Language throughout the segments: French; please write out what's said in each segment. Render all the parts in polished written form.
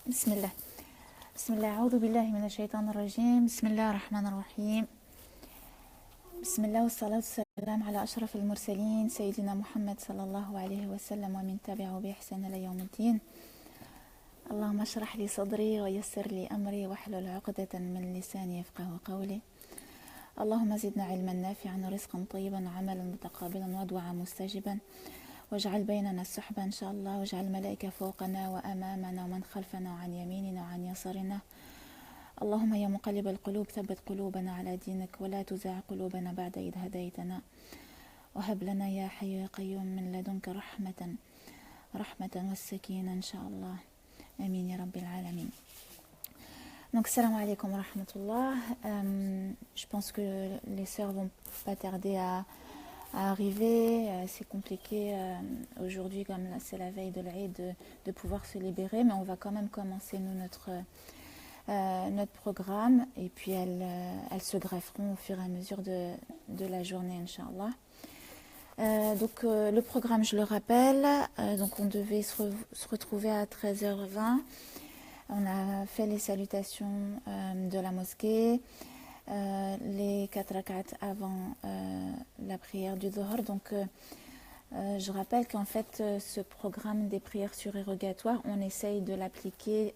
بسم الله. بسم الله، أعوذ بالله من الشيطان الرجيم. بسم الله الرحمن الرحيم. بسم الله والصلاة والسلام على أشرف المرسلين سيدنا محمد صلى الله عليه وسلم ومن تبعه بإحسان إلى يوم الدين. اللهم اشرح لي صدري ويسر لي أمري واحلل عقدة من لساني يفقه قولي. اللهم زدنا علما نافعا ورزقا طيبا وعملا متقابلا ودعاء مستجبا، واجعل بيننا السحبة إن شاء الله، واجعل الملائكة فوقنا وأمامنا ومن خلفنا وعن يميننا وعن يسارنا. اللهم يا مقلب القلوب ثبت قلوبنا على دينك ولا تزع قلوبنا بعد إذ هديتنا، وهب لنا يا حي يا قيوم من لدنك رحمة والسكينة إن شاء الله. آمين يا رب العالمين. Donc salam alaikum wa rahmatullah. Je pense que les sœurs vont pas tarder à arriver. C'est compliqué aujourd'hui, comme c'est la veille de l'Aïd, de pouvoir se libérer, mais on va quand même commencer nous notre programme, et puis elles se grefferont au fur et à mesure de la journée, Inch'Allah. Donc le programme, je le rappelle, donc on devait se retrouver à 13h20. On a fait les salutations de la mosquée, les 4 rak'at avant la prière du Dhuhr. Donc je rappelle qu'en fait ce programme des prières surérogatoires, on essaye de l'appliquer,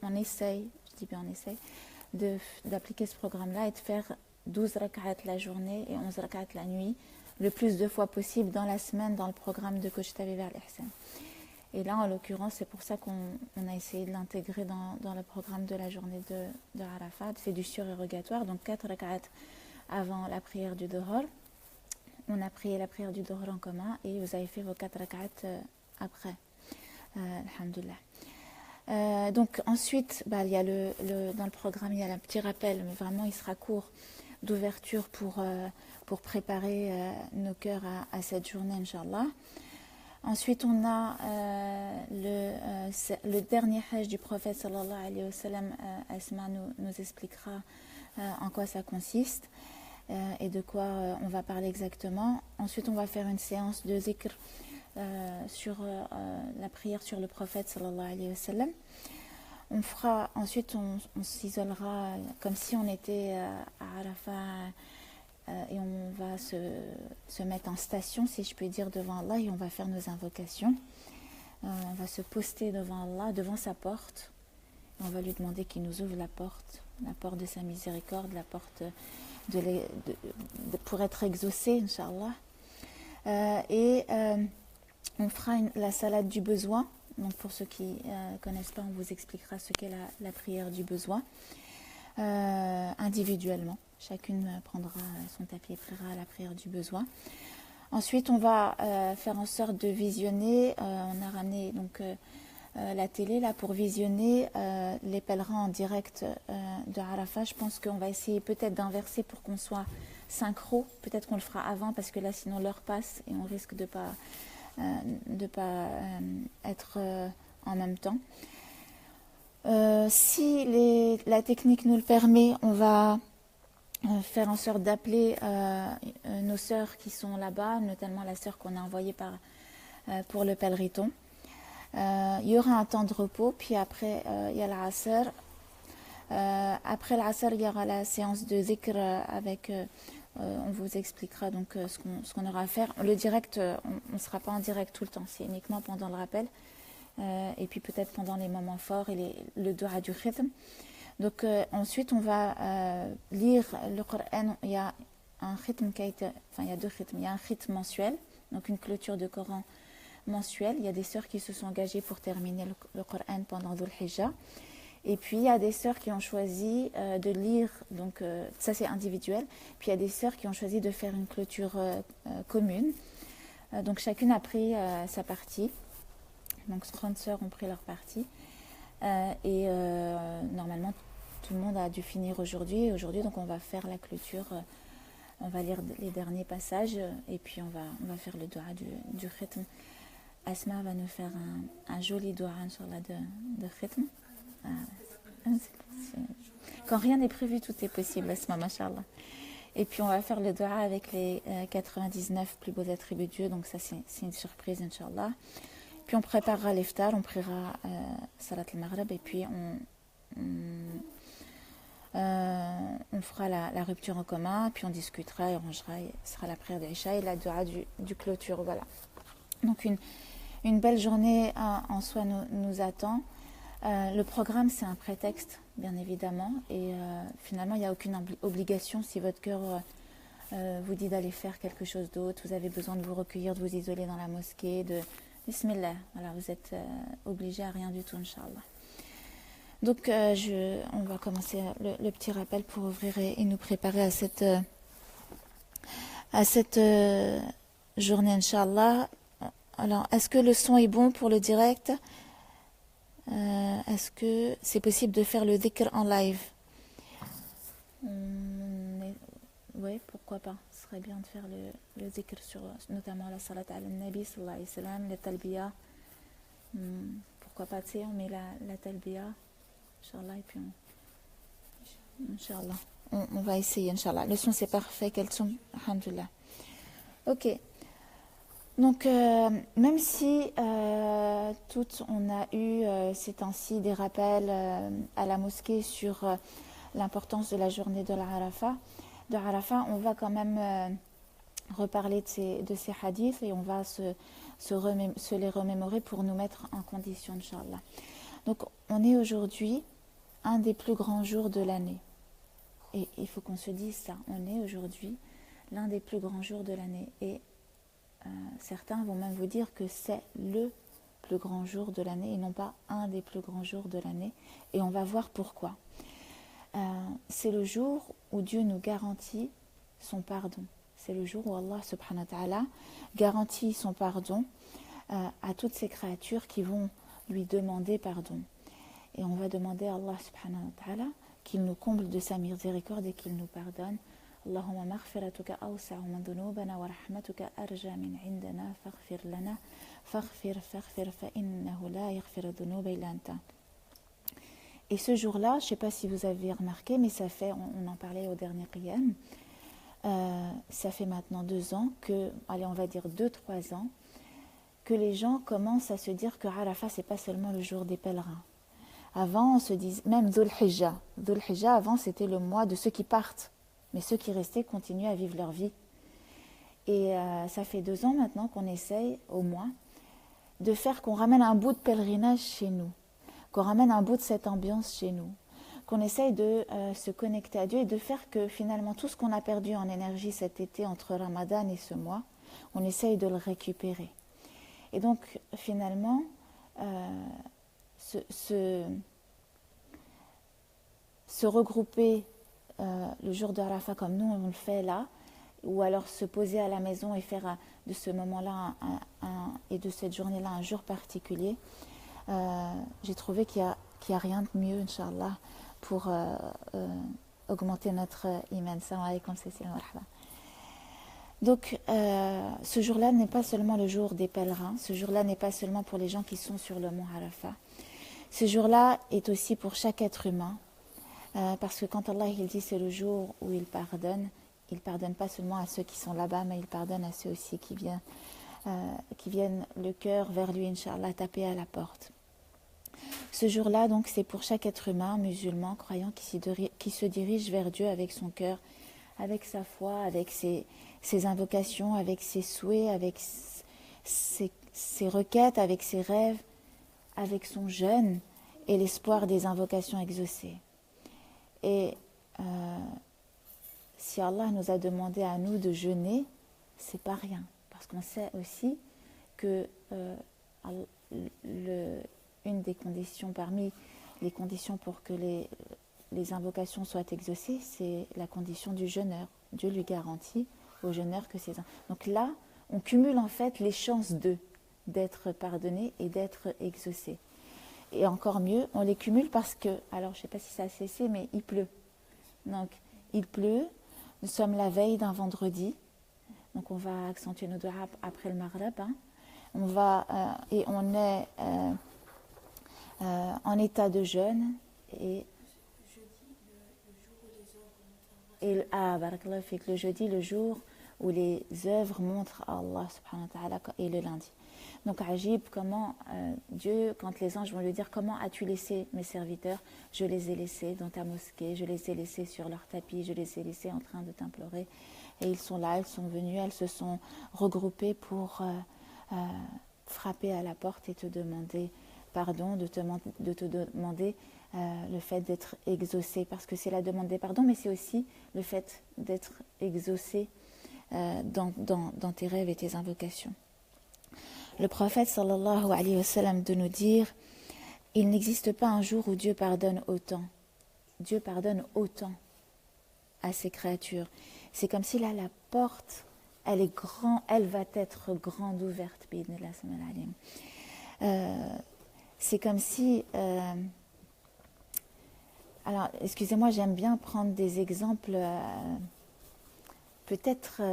d'appliquer ce programme-là et de faire 12 rak'at la journée et 11 rak'at la nuit, le plus de fois possible dans la semaine dans le programme de Coach Tabi vers l'Ihsan. Et là, en l'occurrence, c'est pour ça qu'on a essayé de l'intégrer dans le programme de la journée de Arafat. C'est du surérogatoire, donc 4 rak'at avant la prière du Dhuhr. On a prié la prière du Dhuhr en commun et vous avez fait vos 4 rak'at après. Alhamdulillah. Donc ensuite, il y a dans le programme, il y a un petit rappel, mais vraiment il sera court, d'ouverture pour préparer nos cœurs à cette journée, Inch'Allah. Ensuite, on a le dernier hajj du prophète sallallahu alayhi wa sallam. Asma nous expliquera en quoi ça consiste et de quoi on va parler exactement. Ensuite, on va faire une séance de zikr sur la prière sur le prophète sallallahu alayhi wa sallam. Ensuite, on s'isolera comme si on était à Arafat. Et on va se mettre en station, si je peux dire, devant Allah, et on va faire nos invocations. On va se poster devant Allah, devant sa porte. Et on va lui demander qu'il nous ouvre la porte de sa miséricorde, la porte pour être exaucé, Inch'Allah. Et on fera la salade du besoin. Donc pour ceux qui ne connaissent pas, on vous expliquera ce qu'est la prière du besoin. Individuellement. Chacune prendra son tapis et priera à la prière du besoin. Ensuite, on va faire en sorte de visionner. On a ramené donc la télé là pour visionner les pèlerins en direct de Arafat. Je pense qu'on va essayer peut-être d'inverser pour qu'on soit synchro. Peut-être qu'on le fera avant parce que là, sinon l'heure passe et on risque de pas être en même temps. Si la technique nous le permet, on va faire en sorte d'appeler nos sœurs qui sont là-bas, notamment la sœur qu'on a envoyée pour le pèleriton. Il y aura un temps de repos, puis après il y a l'Asr. Après l'Asr, il y aura la séance de zikr avec... on vous expliquera donc ce qu'on aura à faire. Le direct, on ne sera pas en direct tout le temps, c'est uniquement pendant le rappel. Et puis peut-être pendant les moments forts et le dua du khitm. Donc ensuite on va lire le Coran. Il y a un khitm il y a deux khitms. Il y a un khitm mensuel, donc une clôture de Coran mensuelle. Il y a des sœurs qui se sont engagées pour terminer le Coran pendant Dhul Hijjah. Et puis il y a des sœurs qui ont choisi de lire, donc ça c'est individuel. Puis il y a des sœurs qui ont choisi de faire une clôture commune. Donc chacune a pris sa partie. Donc 30 sœurs ont pris leur partie et normalement tout le monde a dû finir aujourd'hui, donc on va faire la clôture, on va lire les derniers passages et puis on va faire le dua du khitm. Asma va nous faire un joli dua Inch'Allah de khitm. Quand rien n'est prévu, tout est possible, Asma, mashallah. Et puis on va faire le dua avec les 99 plus beaux attributs de Dieu, donc ça c'est une surprise Inch'Allah. Puis on préparera l'iftar, on priera Salat al-Maghrib et puis on fera la rupture en commun, puis on discutera et on rangera, et ce sera la prière d'Isha et la dua du clôture. Voilà. Donc une belle journée en soi nous attend. Le programme, c'est un prétexte, bien évidemment, et finalement, il n'y a aucune obligation si votre cœur vous dit d'aller faire quelque chose d'autre, vous avez besoin de vous recueillir, de vous isoler dans la mosquée, de Bismillah. Voilà, vous êtes obligé à rien du tout, Inch'Allah. Donc, on va commencer le petit rappel pour ouvrir et nous préparer à cette journée, Inch'Allah. Alors, est-ce que le son est bon pour le direct? Est-ce que c'est possible de faire le dhikr en live? Oui, pourquoi pas. Ce serait bien de faire le dhikr sur notamment la salat al-Nabi sallallahu alayhi wa sallam, la talbiya. Pourquoi pas, tu sais, on met la talbiya, Inch'Allah, et puis Inch'Allah. On va essayer, Inch'Allah. Le son, c'est parfait. Quel son? Alhamdulillah. Ok. Donc, même si toutes on a eu ces temps-ci des rappels à la mosquée sur l'importance de la journée de Arafat, on va quand même reparler de ces hadiths et on va se les remémorer pour nous mettre en condition, Inch'Allah. Donc, on est aujourd'hui un des plus grands jours de l'année. Et il faut qu'on se dise ça. On est aujourd'hui l'un des plus grands jours de l'année. Et certains vont même vous dire que c'est le plus grand jour de l'année et non pas un des plus grands jours de l'année. Et on va voir pourquoi. C'est le jour où Dieu nous garantit son pardon. C'est le jour où Allah subhanahu wa ta'ala garantit son pardon à toutes ces créatures qui vont lui demander pardon. Et on va demander à Allah subhanahu wa ta'ala qu'il nous comble de sa miséricorde et qu'il nous pardonne. Allahumma maghfiratuka awsa'u min dhunubana wa rahmatuka arja min indana faghfir lana faghfir fa innahu la yaghfiru dhunuba illa anta. Et ce jour-là, je ne sais pas si vous avez remarqué, mais ça fait, on en parlait au dernier qiyam, ça fait maintenant 2 ans que, allez, on va dire 2-3 ans, que les gens commencent à se dire que Arafat, ce n'est pas seulement le jour des pèlerins. Avant, on se disait, même Dhul Hijjah. Dhul Hijjah, avant, c'était le mois de ceux qui partent. Mais ceux qui restaient continuaient à vivre leur vie. Et ça fait 2 ans maintenant qu'on essaye, au moins, de faire qu'on ramène un bout de pèlerinage chez nous. Qu'on ramène un bout de cette ambiance chez nous. Qu'on essaye de se connecter à Dieu et de faire que finalement, tout ce qu'on a perdu en énergie cet été entre Ramadan et ce mois, on essaye de le récupérer. Et donc, finalement, se regrouper le jour de Arafat comme nous on le fait là, ou alors se poser à la maison et faire de ce moment-là et de cette journée-là un jour particulier, j'ai trouvé qu'il y a rien de mieux, Inch'Allah, pour augmenter notre iman. Salam alaykoum, Cécile, marhaba. Donc, ce jour-là n'est pas seulement le jour des pèlerins, ce jour-là n'est pas seulement pour les gens qui sont sur le mont Arafat. Ce jour-là est aussi pour chaque être humain, parce que quand Allah il dit c'est le jour où il pardonne pas seulement à ceux qui sont là-bas, mais il pardonne à ceux aussi qui viennent le cœur vers lui, Inch'Allah, taper à la porte. Ce jour-là, donc, c'est pour chaque être humain, musulman, croyant, qui se dirige vers Dieu avec son cœur, avec sa foi, avec ses invocations, avec ses souhaits, avec ses requêtes, avec ses rêves, avec son jeûne et l'espoir des invocations exaucées. Et si Allah nous a demandé à nous de jeûner, c'est pas rien, parce qu'on sait aussi que une des conditions, parmi les conditions pour que les invocations soient exaucées, c'est la condition du jeûneur. Dieu lui garantit au jeûneur que c'est... Donc là, on cumule en fait les chances d'être pardonné et d'être exaucé. Et encore mieux, on les cumule parce que, alors je ne sais pas si ça a cessé, mais il pleut. Donc, il pleut, nous sommes la veille d'un vendredi, donc on va accentuer nos doigts après le Maghreb, hein. Et on est en état de jeûne, et barakallahu fik, le jeudi, le jour où les œuvres montrent à Allah subhanahu wa ta'ala, et le lundi. Donc, Ajib, comment Dieu, quand les anges vont lui dire, comment as-tu laissé mes serviteurs? Je les ai laissés dans ta mosquée, je les ai laissés sur leur tapis, je les ai laissés en train de t'implorer. Et ils sont là, elles sont venues, elles se sont regroupées pour frapper à la porte et te demander pardon, de te demander le fait d'être exaucé, parce que c'est la demande des pardons, mais c'est aussi le fait d'être exaucé dans tes rêves et tes invocations. Le prophète sallallahu alayhi wa sallam de nous dire, il n'existe pas un jour où Dieu pardonne autant. Dieu pardonne autant à ses créatures. C'est comme si là la porte, elle est grande, elle va être grande ouverte. C'est comme si alors excusez-moi, j'aime bien prendre des exemples peut-être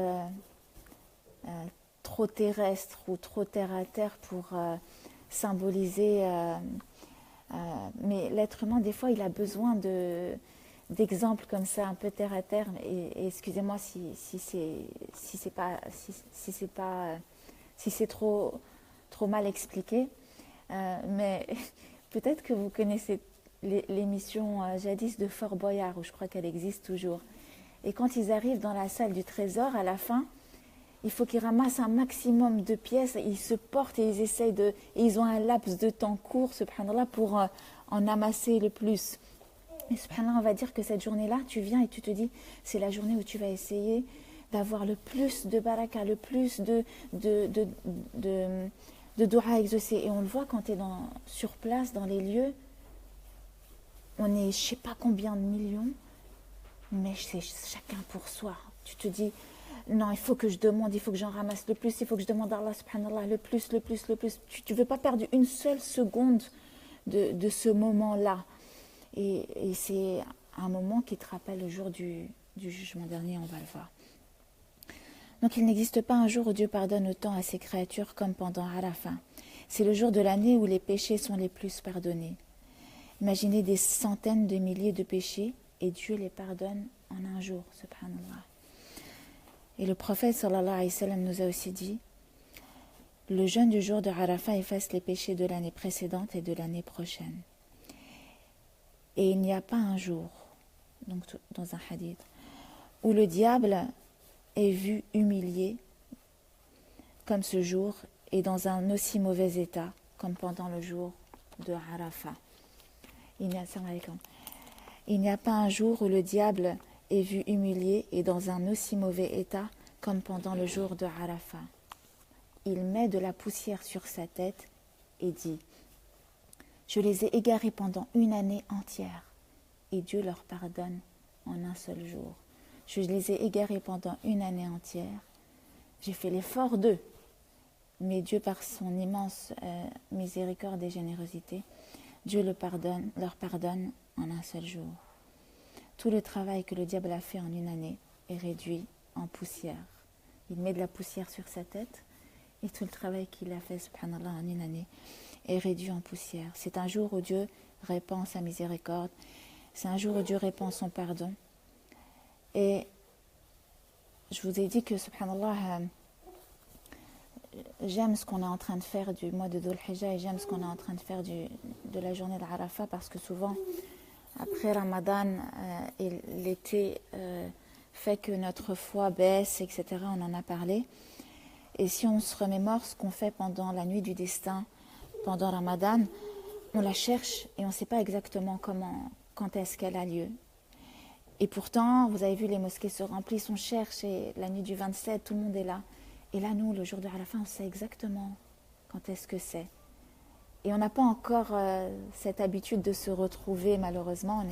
trop terrestres ou trop terre à terre pour symboliser mais l'être humain des fois il a besoin d'exemples comme ça un peu terre à terre et excusez-moi si c'est trop mal expliqué mais peut-être que vous connaissez l'émission jadis de Fort Boyard, où je crois qu'elle existe toujours. Et quand ils arrivent dans la salle du trésor, à la fin, il faut qu'ils ramassent un maximum de pièces, ils se portent et ils essayent et ils ont un laps de temps court, subhanallah, pour en amasser le plus. Et subhanallah, on va dire que cette journée-là, tu viens et tu te dis, c'est la journée où tu vas essayer d'avoir le plus de baraka, le plus de doua exaucés. Et on le voit quand tu es sur place, dans les lieux, on est je ne sais pas combien de millions, mais c'est chacun pour soi. Tu te dis, non, il faut que je demande, il faut que j'en ramasse le plus, il faut que je demande à Allah subhanallah le plus. Tu ne veux pas perdre une seule seconde de ce moment-là. Et c'est un moment qui te rappelle le jour du jugement dernier, on va le voir. Donc il n'existe pas un jour où Dieu pardonne autant à ses créatures comme pendant Arafat. C'est le jour de l'année où les péchés sont les plus pardonnés. Imaginez des centaines de milliers de péchés et Dieu les pardonne en un jour, subhanallah. Et le prophète sallallahu alayhi wa sallam nous a aussi dit, le jeûne du jour de Arafat efface les péchés de l'année précédente et de l'année prochaine. Et il n'y a pas un jour, donc dans un hadith, où le diable est vu humilié comme ce jour et dans un aussi mauvais état comme pendant le jour de Arafat. Il n'y a pas un jour où le diable est vu humilié et dans un aussi mauvais état comme pendant le jour de Arafat. Il met de la poussière sur sa tête et dit, je les ai égarés pendant une année entière et Dieu leur pardonne en un seul jour. Je les ai égarés pendant une année entière. J'ai fait l'effort d'eux, mais Dieu par son immense miséricorde et générosité, Dieu leur pardonne en un seul jour. Tout le travail que le diable a fait en une année est réduit en poussière. Il met de la poussière sur sa tête et tout le travail qu'il a fait, subhanallah, en une année est réduit en poussière. C'est un jour où Dieu répand sa miséricorde. C'est un jour où Dieu répand son pardon. Et je vous ai dit que, subhanallah, j'aime ce qu'on est en train de faire du mois de Dhul Hijjah et j'aime ce qu'on est en train de faire de la journée d'Arafat parce que souvent, après Ramadan et l'été fait que notre foi baisse, etc. On en a parlé. Et si on se remémore ce qu'on fait pendant la nuit du destin, pendant Ramadan, on la cherche et on ne sait pas exactement quand est-ce qu'elle a lieu. Et pourtant, vous avez vu, les mosquées se remplissent, on cherche et la nuit du 27, tout le monde est là. Et là, nous, le jour de Arafat, on sait exactement quand est-ce que c'est. Et on n'a pas encore cette habitude de se retrouver, malheureusement.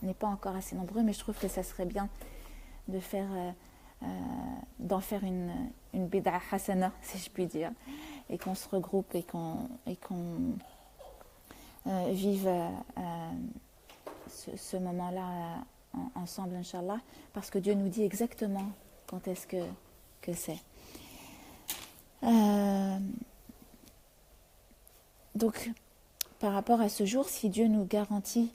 On n'est pas encore assez nombreux, mais je trouve que ça serait bien d'en faire une bid'a hasana, si je puis dire, et qu'on se regroupe et qu'on vive ce moment-là ensemble, Inch'Allah, parce que Dieu nous dit exactement quand est-ce que c'est. Donc, par rapport à ce jour, si Dieu nous garantit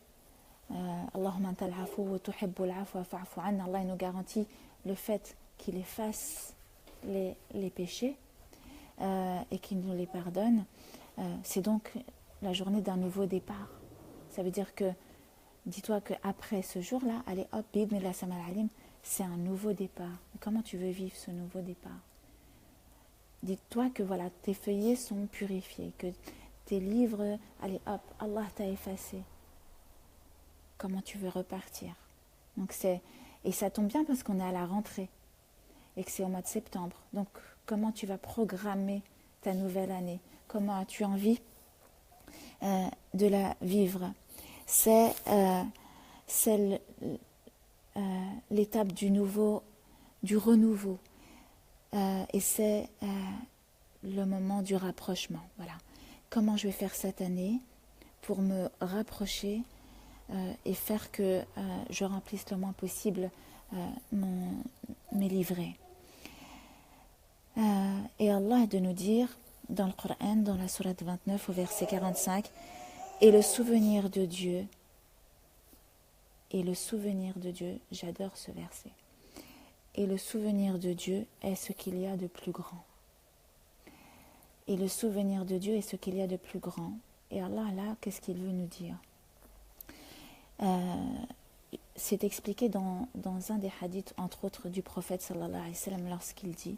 Allahumma antal afu wa tuhibbul afwa fa'fu anna, Allah nous garantit le fait qu'il efface les péchés, et qu'il nous les pardonne, c'est donc la journée d'un nouveau départ. Ça veut dire que, dis-toi qu'après ce jour-là, allez hop, bidnillah samal alim, c'est un nouveau départ. Comment tu veux vivre ce nouveau départ? Dis-toi que voilà, tes feuillets sont purifiés, que tes livres, allez hop, Allah t'a effacé. Comment tu veux repartir? Donc et ça tombe bien parce qu'on est à la rentrée et que c'est au mois de septembre. Donc comment tu vas programmer ta nouvelle année? Comment as-tu envie de la vivre? C'est l'étape du renouveau. Et c'est le moment du rapprochement. Voilà. Comment je vais faire cette année pour me rapprocher et faire que je remplisse le moins possible mes livrets. Et Allah est de nous dire dans le Coran, dans la sourate 29 au verset 45, et le souvenir de Dieu, j'adore ce verset, et le souvenir de Dieu est ce qu'il y a de plus grand. Et le souvenir de Dieu est ce qu'il y a de plus grand. Et Allah, là, qu'est-ce qu'il veut nous dire? C'est expliqué dans un des hadiths, entre autres, du prophète sallallahu alayhi wa sallam, lorsqu'il dit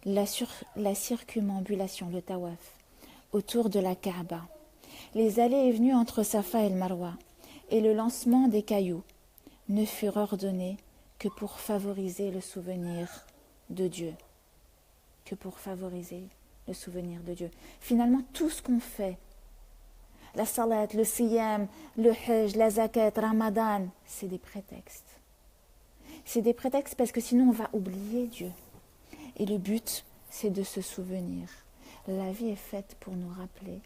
la circumambulation, le tawaf, autour de la Kaaba, les allées et venues entre Safa et le Marwa, et le lancement des cailloux ne furent ordonnés que pour favoriser le souvenir de Dieu. Finalement, tout ce qu'on fait, la salat, le siyam, le hajj, la zakat, ramadan, c'est des prétextes. C'est des prétextes parce que sinon on va oublier Dieu. Et le but, c'est de se souvenir. La vie est faite pour nous rappeler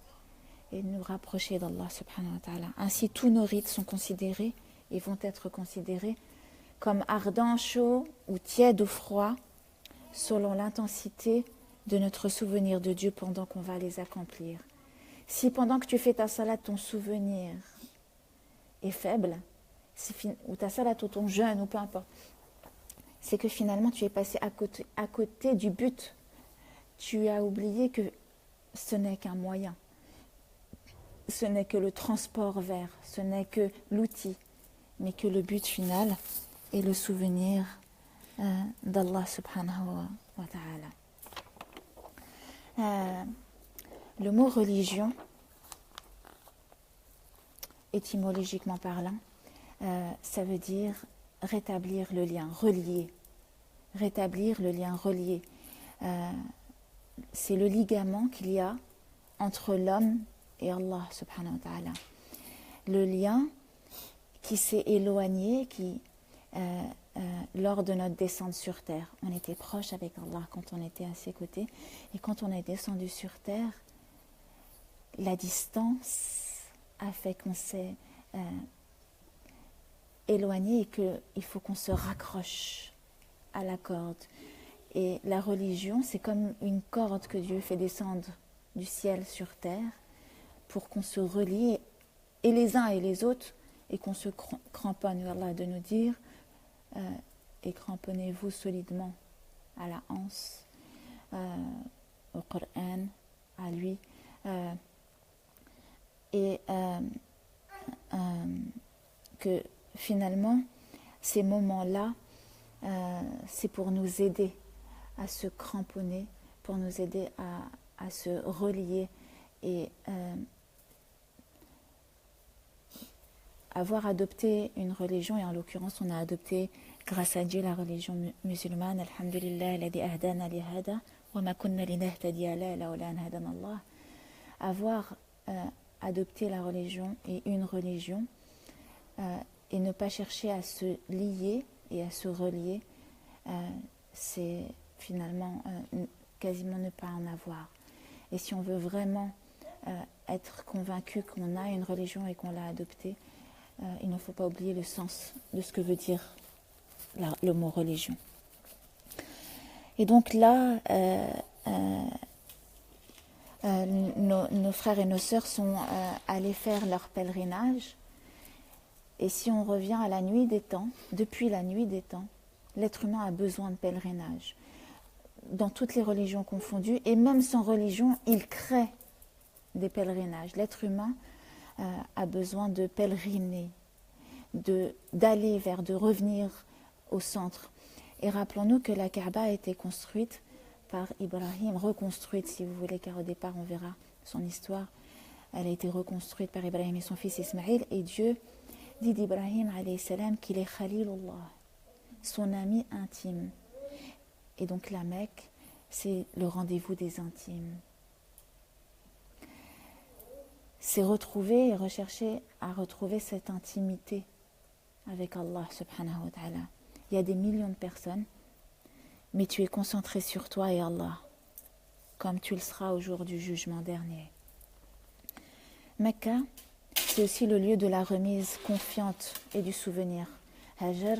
et nous rapprocher d'Allah subhanahu wa ta'ala. Ainsi, tous nos rites sont considérés et vont être considérés comme ardents, chauds ou tièdes ou froids, selon l'intensité de notre souvenir de Dieu pendant qu'on va les accomplir. Si pendant que tu fais ta salat, ton souvenir est faible, ou ta salat ou ton jeûne, ou peu importe, c'est que finalement tu es passé à côté du but. Tu as oublié que ce n'est qu'un moyen. Ce n'est que le transport vers, ce n'est que l'outil, mais que le but final est le souvenir d'Allah subhanahu wa ta'ala. Le mot religion, étymologiquement parlant, ça veut dire rétablir le lien, relier. Rétablir le lien, relier. C'est le ligament qu'il y a entre l'homme et Allah subhanahu wa ta'ala. Le lien qui s'est éloigné, lors de notre descente sur terre. On était proche avec Allah quand on était à ses côtés. Et quand on est descendu sur terre, la distance a fait qu'on s'est éloigné et qu'il faut qu'on se raccroche à la corde. Et la religion, c'est comme une corde que Dieu fait descendre du ciel sur terre pour qu'on se relie, et les uns et les autres, et qu'on se cramponne. Allah de nous dire et cramponnez-vous solidement à la anse, au Coran, à lui, et que finalement ces moments-là, c'est pour nous aider à se cramponner, pour nous aider à se relier et avoir adopté une religion, et en l'occurrence on a adopté grâce à Dieu la religion musulmane. Alhamdulillah alladhi ahdana li hada wa ma kunna linahtadiya lawla an hadana Allah. Avoir adopté la religion et une religion et ne pas chercher à se lier et à se relier, c'est finalement quasiment ne pas en avoir. Et si on veut vraiment être convaincu qu'on a une religion et qu'on l'a adoptée, il ne faut pas oublier le sens de ce que veut dire le mot religion. Et donc là, nos frères et nos sœurs sont allés faire leur pèlerinage. Et si on revient à la nuit des temps, depuis la nuit des temps, l'être humain a besoin de pèlerinage. dans toutes les religions confondues, et même sans religion, il crée des pèlerinages. L'être humain a besoin de pèleriner, d'aller vers, de revenir au centre. Et rappelons-nous que la Kaaba a été construite par Ibrahim, reconstruite si vous voulez, car au départ on verra son histoire. Elle a été reconstruite par Ibrahim et son fils Ismaïl, et Dieu dit d'Ibrahim alayhi salam qu'il est Khalilullah, son ami intime. Et donc la Mecque, c'est le rendez-vous des intimes. C'est retrouver et rechercher à retrouver cette intimité avec Allah subhanahu wa ta'ala. Il y a des millions de personnes, mais tu es concentré sur toi et Allah, comme tu le seras au jour du jugement dernier. Mecca, c'est aussi le lieu de la remise confiante et du souvenir. Hajar,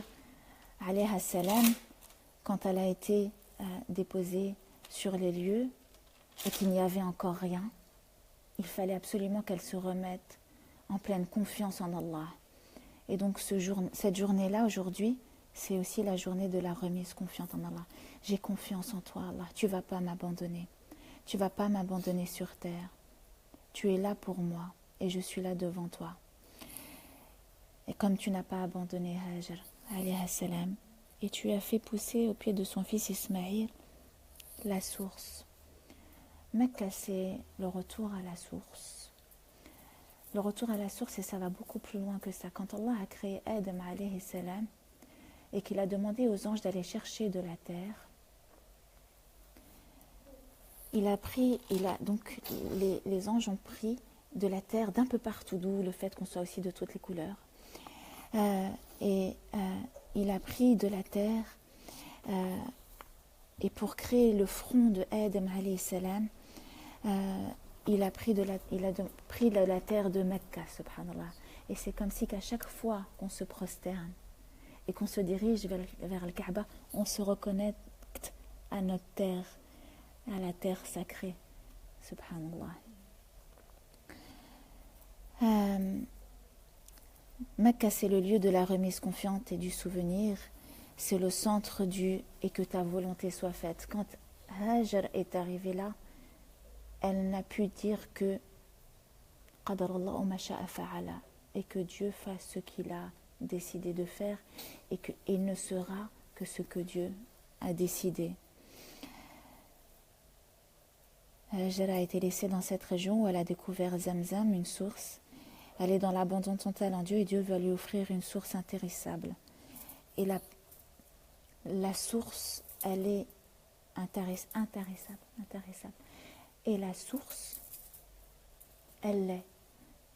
alayha salam, quand elle a été déposée sur les lieux et qu'il n'y avait encore rien, il fallait absolument qu'elle se remette en pleine confiance en Allah. Et donc cette journée-là, aujourd'hui, c'est aussi la journée de la remise confiante en Allah. J'ai confiance en toi, Allah. Tu ne vas pas m'abandonner. Tu ne vas pas m'abandonner sur terre. Tu es là pour moi et je suis là devant toi. Et comme tu n'as pas abandonné Hajar, alayhi salam, et tu as fait pousser au pied de son fils Ismaïl la source. Mecca, c'est le retour à la source. Le retour à la source, et ça va beaucoup plus loin que ça. Quand Allah a créé Adam alayhi salam et qu'il a demandé aux anges d'aller chercher de la terre, donc les anges ont pris de la terre d'un peu partout, d'où le fait qu'on soit aussi de toutes les couleurs. Il a pris de la terre et pour créer le front de Adam alayhi salam, il a pris de la terre de Mecca, subhanallah. Et c'est comme si qu'à chaque fois qu'on se prosterne et qu'on se dirige vers le Kaaba, on se reconnecte à notre terre, à la terre sacrée, subhanallah. Mecca, c'est le lieu de la remise confiante et du souvenir. C'est le centre du « et que ta volonté soit faite ». Quand Hajar est arrivée là, elle n'a pu dire que « Qadarallahu ma sha'a fa'ala » et que Dieu fasse ce qu'il a décidé de faire et qu'il ne sera que ce que Dieu a décidé. Hajar a été laissée dans cette région où elle a découvert Zamzam, une source. Elle est dans l'abandon total en Dieu et Dieu va lui offrir une source intarissable. Et la source, elle est intarissable. Et la source, elle l'est.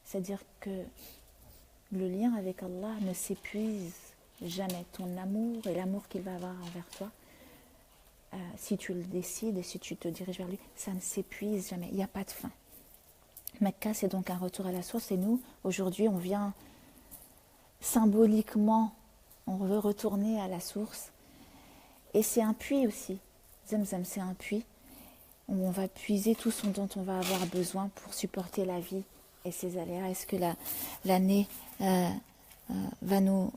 C'est-à-dire que le lien avec Allah ne s'épuise jamais. Ton amour et l'amour qu'il va avoir envers toi, si tu le décides et si tu te diriges vers lui, ça ne s'épuise jamais. Il n'y a pas de fin. Mecca, c'est donc un retour à la source. Et nous, aujourd'hui, on vient symboliquement, on veut retourner à la source. Et c'est un puits aussi. Zamzam, c'est un puits où on va puiser tout ce dont on va avoir besoin pour supporter la vie et ses aléas. Est-ce que l'année va nous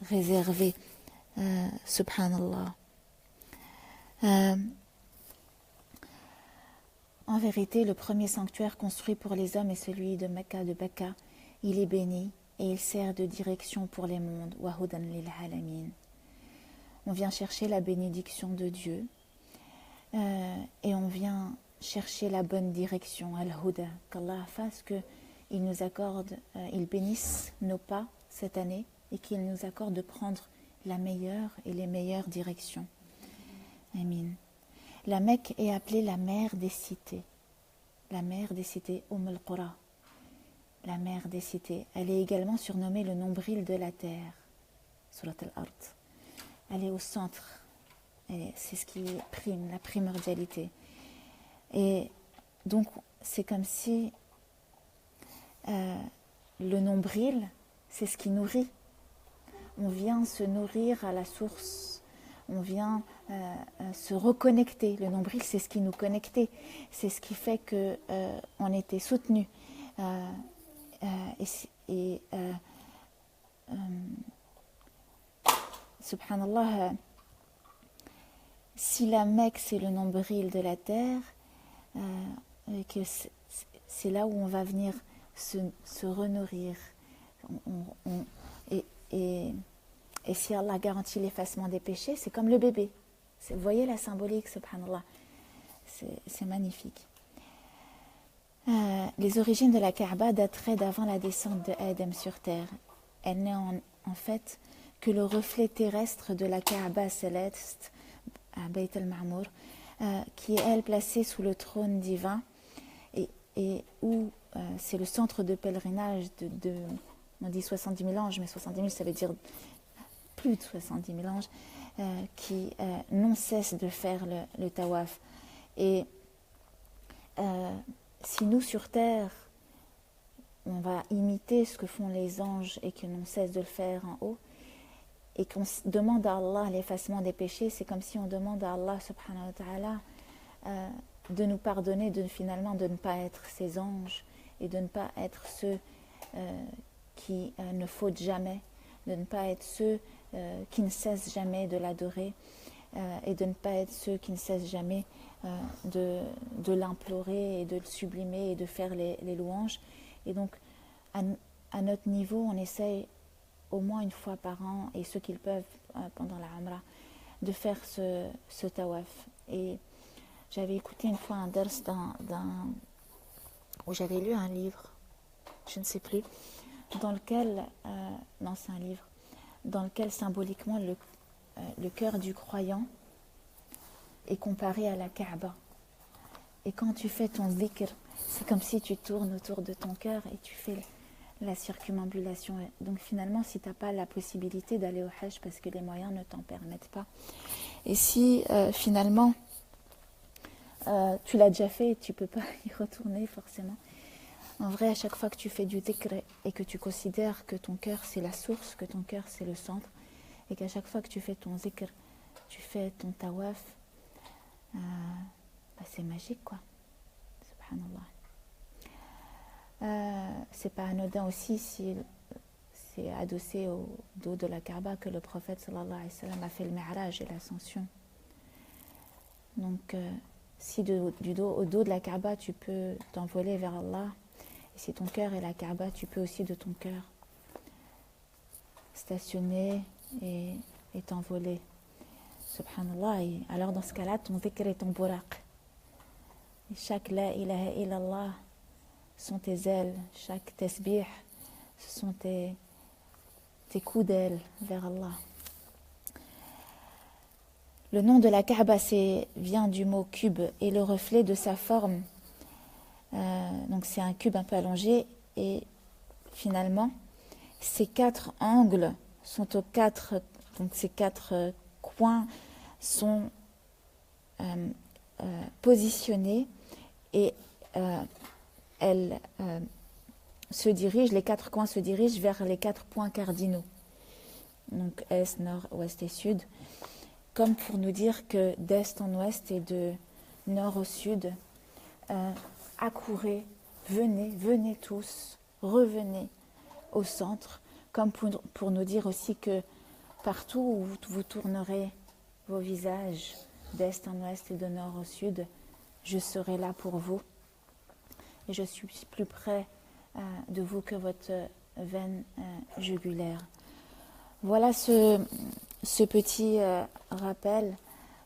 réserver, subhanallah. En vérité, le premier sanctuaire construit pour les hommes est celui de Mecca, de Becca. Il est béni et il sert de direction pour les mondes. Wahudan lil alamin. On vient chercher la bénédiction de Dieu et on vient chercher la bonne direction, al-huda, qu'Allah fasse qu'il nous accorde, il bénisse nos pas cette année et qu'il nous accorde de prendre la meilleure et les meilleures directions. Amin. La Mecque est appelée la mère des cités. La mère des cités, al-Qura. La mère des cités. Elle est également surnommée le nombril de la terre. Surat al-Ard. Elle est au centre. C'est ce qui prime, la primordialité. Et donc, c'est comme si le nombril, c'est ce qui nourrit. On vient se nourrir à la source. On vient se reconnecter. Le nombril, c'est ce qui nous connectait. C'est ce qui fait qu'on était soutenus. Subhanallah, si la Mecque c'est le nombril de la terre, que c'est là où on va venir se renourrir. Et si Allah garantit l'effacement des péchés, c'est comme le bébé. Vous voyez la symbolique, subhanallah. C'est magnifique. Les origines de la Kaaba dateraient d'avant la descente de Adam sur terre. Elle n'est en fait que le reflet terrestre de la Kaaba céleste, à Bayt al-Ma'mour, qui est elle placée sous le trône divin et où c'est le centre de pèlerinage on dit 70 000 anges, mais 70 000 ça veut dire plus de 70 000 anges qui non cessent de faire le tawaf. Et si nous sur terre on va imiter ce que font les anges et que l'on cesse de le faire en haut, et qu'on demande à Allah l'effacement des péchés, c'est comme si on demande à Allah subhanahu wa ta'ala de nous pardonner, finalement de ne pas être ces anges et de ne pas être ceux qui ne fautent jamais, de ne pas être ceux qui ne cessent jamais de l'adorer et de ne pas être ceux qui ne cessent jamais de l'implorer et de le sublimer et de faire les louanges. Et donc à notre niveau, on essaye au moins une fois par an, et ceux qui le peuvent pendant la Umrah, de faire ce tawaf. Et j'avais écouté une fois un dars où j'avais lu un livre, je ne sais plus, dans lequel, non c'est un livre, dans lequel symboliquement le cœur du croyant est comparé à la Kaaba. Et quand tu fais ton dhikr, c'est comme si tu tournes autour de ton cœur et tu fais la circumambulation. Donc finalement, si tu n'as pas la possibilité d'aller au Hajj parce que les moyens ne t'en permettent pas, et si finalement tu l'as déjà fait et tu ne peux pas y retourner forcément, en vrai, à chaque fois que tu fais du dhikr et que tu considères que ton cœur c'est la source, que ton cœur c'est le centre, et qu'à chaque fois que tu fais ton dhikr, tu fais ton tawaf, c'est magique quoi. Subhanallah. C'est pas anodin aussi si c'est adossé au dos de la Kaaba que le prophète sallallahu alayhi wa sallam a fait le Mi'raj et l'ascension. Donc si au dos de la Kaaba tu peux t'envoler vers Allah, et si ton cœur est la Kaaba, tu peux aussi de ton cœur stationner et t'envoler. Subhanallah. Et alors dans ce cas-là, ton dhikr est ton buraq. Et chaque la ilaha illallah sont tes ailes, chaque tasbih, ce sont tes coups d'ailes vers Allah. Le nom de la Kaaba vient du mot cube et le reflet de sa forme. Donc c'est un cube un peu allongé et finalement ces quatre angles sont donc ces quatre coins sont positionnés et les quatre coins se dirigent vers les 4 points cardinaux, donc est, nord, ouest et sud, comme pour nous dire que d'est en ouest et de nord au sud, accourez, venez tous, revenez au centre, comme pour nous dire aussi que partout où vous tournerez vos visages, d'est en ouest et de nord au sud, je serai là pour vous. Et je suis plus près de vous que votre veine jugulaire. Voilà ce petit rappel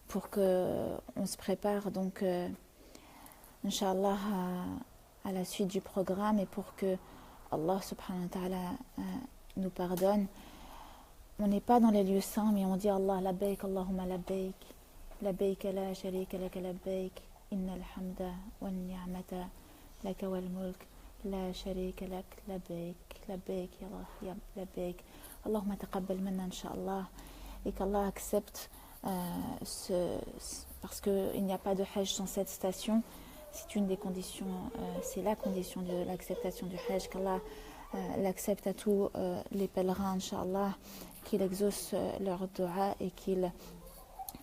pour qu'on se prépare donc, Inch'Allah, à la suite du programme et pour que Allah subhanahu wa ta'ala nous pardonne. On n'est pas dans les lieux saints, mais on dit Allah labbaik, Allahumma labbaik, labbaik la sharika laka labbaik, innal hamda wan ni'mata laka wal mulk, la sharika lak, labbaik, labbaik ya Allah, ya labbaik. Allahumma taqabbal minna incha'Allah, et qu'Allah accepte parce qu'il n'y a pas de Hajj sans cette station. C'est une des conditions, c'est la condition de l'acceptation du Hajj, qu'Allah l'accepte à tous les pèlerins, Inch'Allah, qu'il exauce leur dua et qu'il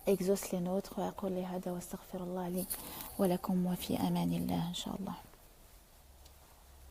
exauce les nôtres. Wa aqul li hada wa astaghfirullah li wa lakum wa fi amanillah, Inch'Allah.